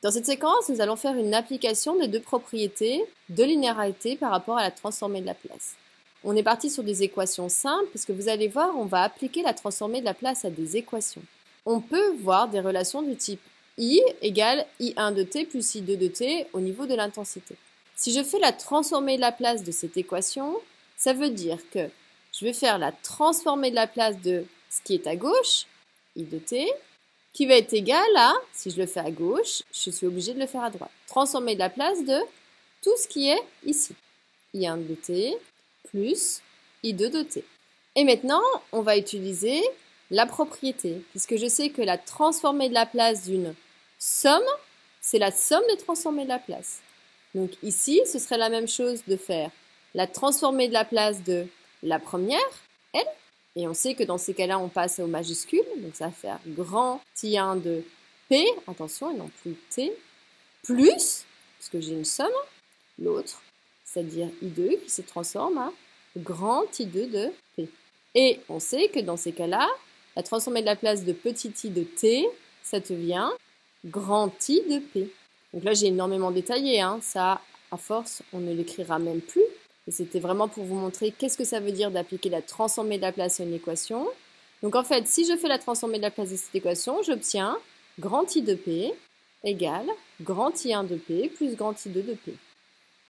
Dans cette séquence, nous allons faire une application des deux propriétés de linéarité par rapport à la transformée de Laplace. On est parti sur des équations simples, parce que vous allez voir, on va appliquer la transformée de Laplace à des équations. On peut voir des relations du type I égale I1 de t plus I2 de t au niveau de l'intensité. Si je fais la transformée de Laplace de cette équation, ça veut dire que je vais faire la transformée de Laplace de ce qui est à gauche, I de t, qui va être égal à, si je le fais à gauche, je suis obligée de le faire à droite. Transformer de Laplace de tout ce qui est ici. I1 de t plus I2 de t. Et maintenant, on va utiliser la propriété, puisque je sais que la transformée de Laplace d'une somme, c'est la somme des transformées de Laplace. Donc ici, ce serait la même chose de faire la transformée de Laplace de la première, L, et on sait que dans ces cas-là, on passe au majuscule, donc ça va faire grand I1 de P, attention, et non plus T, plus, parce que j'ai une somme, l'autre, c'est-à-dire I2 qui se transforme à grand I2 de P. Et on sait que dans ces cas-là, la transformée de Laplace de petit i de T, ça devient grand I de P. Donc là, j'ai énormément détaillé, hein. Ça, à force, on ne l'écrira même plus. Et c'était vraiment pour vous montrer qu'est-ce que ça veut dire d'appliquer la transformée de Laplace à une équation. Donc en fait, si je fais la transformée de Laplace de cette équation, j'obtiens grand I de P égale grand I1 de P plus grand I2 de P.